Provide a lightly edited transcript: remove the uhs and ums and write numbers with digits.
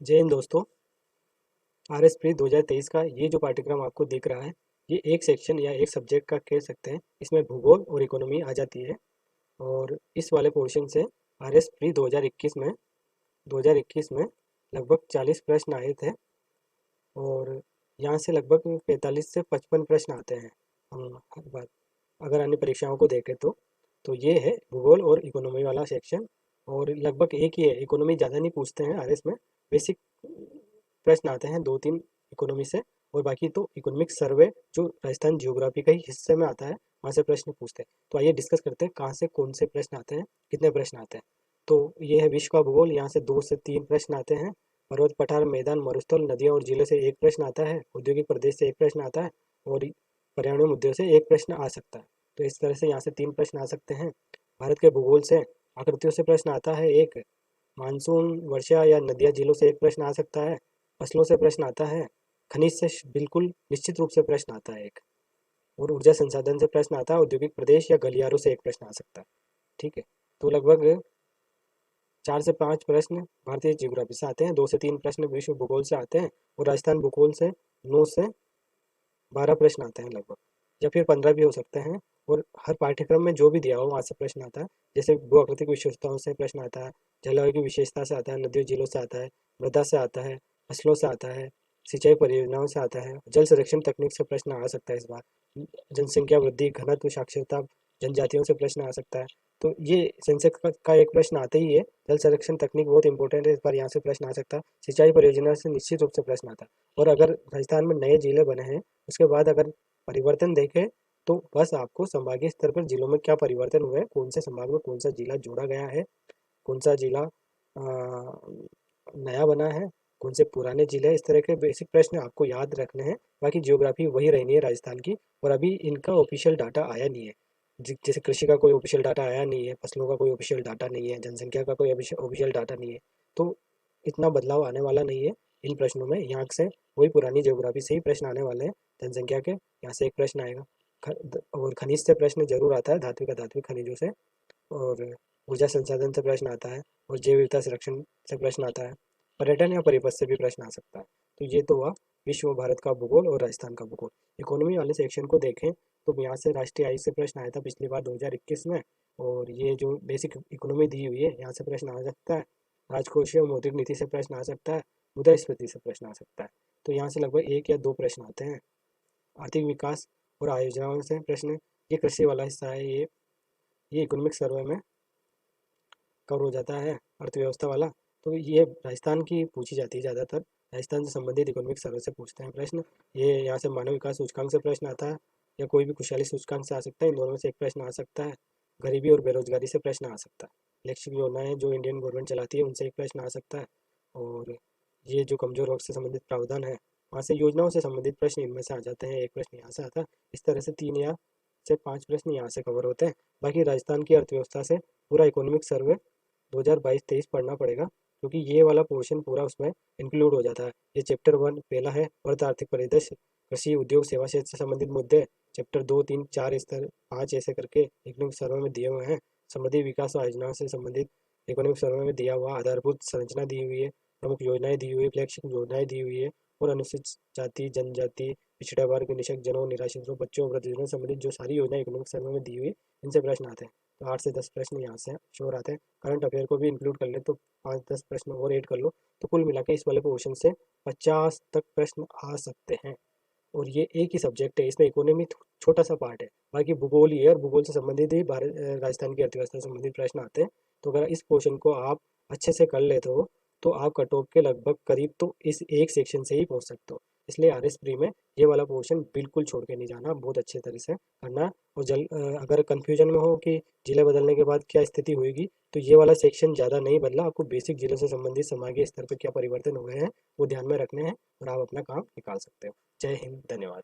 जय हिंद दोस्तों। R S pre 2023 का ये जो पाठ्यक्रम आपको दिख रहा है, ये एक सेक्शन या एक सब्जेक्ट का कह सकते हैं। इसमें भूगोल और इकोनॉमी आ जाती है। और इस वाले पोर्शन से आर एस प्री 2021 में लगभग 40 प्रश्न आए थे। और यहाँ से लगभग 45 से 55 प्रश्न आते हैं हम हर बार, अगर अन्य परीक्षाओं को देखें तो ये है भूगोल और इकोनॉमी वाला सेक्शन। और लगभग एक ही है, इकोनॉमी ज़्यादा नहीं पूछते हैं आरएस में। बेसिक प्रश्न आते हैं दो तीन इकोनॉमी से, और बाकी तो इकोनॉमिक सर्वे जो राजस्थान जियोग्राफी का ही हिस्से में आता है, वहाँ से प्रश्न पूछते हैं। तो आइए डिस्कस करते हैं कहाँ से कौन से प्रश्न आते हैं, कितने प्रश्न आते हैं। तो ये है विश्व का भूगोल, यहाँ से 2 से 3 प्रश्न आते हैं। पर्वत पठार मैदान मरुस्थल नदियाँ और जिले से एक प्रश्न आता है। औद्योगिक प्रदेश से एक प्रश्न आता है। और पर्यावरण मुद्दों से एक प्रश्न आ सकता है। तो इस तरह से यहाँ से 3 प्रश्न आ सकते हैं। भारत के भूगोल से आकृतियों से प्रश्न आता है एक। मानसून वर्षा या नदियाँ झीलों से एक प्रश्न आ सकता है। फसलों से प्रश्न आता है। खनिज से बिल्कुल निश्चित रूप से प्रश्न आता है एक। और ऊर्जा संसाधन से प्रश्न आता है। औद्योगिक प्रदेश या गलियारों से एक प्रश्न आ सकता है। ठीक है। तो लगभग 4 से 5 प्रश्न भारतीय जियोग्राफी से आते हैं, 2 से 3 प्रश्न विश्व भूगोल से आते हैं। और राजस्थान भूगोल से 9 से 12 प्रश्न आते हैं लगभग, या फिर 15 भी हो सकते हैं। और हर पाठ्यक्रम में जो भी दिया हो वहाँ से प्रश्न आता है। जैसे भू आकृतिक विशेषताओं से प्रश्न आता है, जलवायु की विशेषता से आता है, नदियों झीलों से आता है, मृदा से आता है, फसलों से आता है, सिंचाई परियोजनाओं से आता है, जल संरक्षण तकनीक से प्रश्न आ सकता है इस बार। जनसंख्या वृद्धि घनत्व साक्षरता जनजातियों से प्रश्न आ सकता है। तो ये सेंसेक्स का एक प्रश्न आता ही है। जल संरक्षण तकनीक बहुत इंपॉर्टेंट है, इस बार यहाँ से प्रश्न आ सकता है। सिंचाई परियोजना से निश्चित रूप से प्रश्न आता है। और अगर राजस्थान में नए जिले बने हैं, उसके बाद अगर परिवर्तन देखें, तो बस आपको संभागीय स्तर पर जिलों में क्या परिवर्तन हुए, कौन से संभाग में कौन सा जिला जोड़ा गया है, कौन सा जिला नया बना है, कौन से पुराने जिले, इस तरह के बेसिक प्रश्न आपको याद रखने हैं। बाकी जियोग्राफी वही रहनी है राजस्थान की। और अभी इनका ऑफिशियल डाटा आया नहीं है। जैसे कृषि का कोई ऑफिशियल डाटा आया नहीं है, फसलों का कोई ऑफिशियल डाटा नहीं है, जनसंख्या का कोई ऑफिशियल डाटा नहीं है। तो इतना बदलाव आने वाला नहीं है इन प्रश्नों में। यहाँ से वही पुरानी जियोग्राफी से ही प्रश्न आने वाले हैं। जनसंख्या के यहाँ से एक प्रश्न आएगा। और खनिज से प्रश्न जरूर आता है, धात्विक अधात्विक खनिजों से। और ऊर्जा संसाधन से प्रश्न आता है। और जैव विविधता संरक्षण से प्रश्न आता है। पर्यटन या परिवहन से भी प्रश्न आ सकता है। तो ये तो हुआ विश्व भारत का भूगोल और राजस्थान का भूगोल। इकोनॉमी वाले सेक्शन को देखें तो यहाँ से राष्ट्रीय आय से प्रश्न आया था पिछली बार 2021 में। और ये जो बेसिक इकोनॉमी दी हुई है, यहाँ से प्रश्न आ सकता है। राजकोषीय और मौद्रिक नीति से प्रश्न आ सकता है। मुद्रास्फीति से प्रश्न आ सकता है। तो यहाँ से लगभग 1 या 2 प्रश्न आते हैं। आर्थिक विकास और आयोजनाओं से प्रश्न, ये कृषि वाला हिस्सा है। ये इकोनॉमिक सर्वे में कवर हो जाता है, अर्थव्यवस्था वाला। तो ये राजस्थान की पूछी जाती है ज़्यादातर। राजस्थान से संबंधित इकोनॉमिक सर्वे से पूछते हैं प्रश्न। ये यहाँ से मानव विकास सूचकांक से प्रश्न आता है, या कोई भी खुशहाली सूचकांक से आ सकता है। इन दोनों में से एक प्रश्न आ सकता है। गरीबी और बेरोजगारी से प्रश्न आ सकता है। इलेक्शन योजनाएं जो इंडियन गवर्नमेंट चलाती है, उनसे एक प्रश्न आ सकता है। और ये जो कमजोर वर्ग से संबंधित प्रावधान है, वहाँ से योजनाओं से संबंधित प्रश्न इनमें से आ जाते हैं। एक प्रश्न यहाँ से आता है। इस तरह से 3 या 5 प्रश्न यहाँ से कवर होते हैं। बाकी राजस्थान की अर्थव्यवस्था से पूरा इकोनॉमिक सर्वे 2022-23 पढ़ना पड़ेगा, क्योंकि ये वाला पोर्शन पूरा उसमें इंक्लूड हो जाता है। ये चैप्टर 1 पहला है, अर्थ आर्थिक परिदृश्य, कृषि उद्योग सेवा क्षेत्र से संबंधित मुद्दे। चैप्टर 2 3 4 इस तरह 5 ऐसे करके इकोनॉमिक सर्वे में दिए हुए हैं। समृद्धि विकास और योजना से संबंधित इकोनॉमिक सर्वे में दिया हुआ आधारभूत संरचना दी हुई है, प्रमुख योजनाएं दी हुई है, फ्लैगशिप योजनाएं दी हुई है। और अनुसूचित जाति जनजाति पिछड़ा वर्ग निशक्त जनों निराश्रितों बच्चों वृद्धजनों से संबंधित जो सारी योजनाएं इकोनॉमिक सर्वे में दी हुई है, इनसे प्रश्न आते हैं। तो 8 से 10 प्रश्न यहाँ से श्योर आते हैं। करंट अफेयर को भी इंक्लूड कर ले तो 5-10 प्रश्न और ऐड कर लो, तो कुल मिला के इस वाले पोर्शन से 50 तक प्रश्न आ सकते हैं। और ये एक ही सब्जेक्ट है, इसमें इकोनॉमी छोटा सा पार्ट है। बाकी भूगोल ही है, और भूगोल से संबंधित ही भारत राजस्थान की अर्थव्यवस्था से संबंधित प्रश्न आते हैं। तो अगर इस पोर्शन को आप अच्छे से कर लेते हो, तो आप कट ऑफ के लगभग करीब तो इस एक सेक्शन से ही पहुंच सकते हो। इसलिए आर एस प्री में ये वाला पोर्शन बिल्कुल छोड़ के नहीं जाना, बहुत अच्छे तरह से करना। और अगर कन्फ्यूजन में हो कि जिले बदलने के बाद क्या स्थिति होगी, तो ये वाला सेक्शन ज़्यादा नहीं बदला। आपको बेसिक जिलों से संबंधित समाजीय स्तर पर क्या परिवर्तन हुए हैं, वो ध्यान में रखने हैं, और आप अपना काम निकाल सकते हो। जय हिंद, धन्यवाद।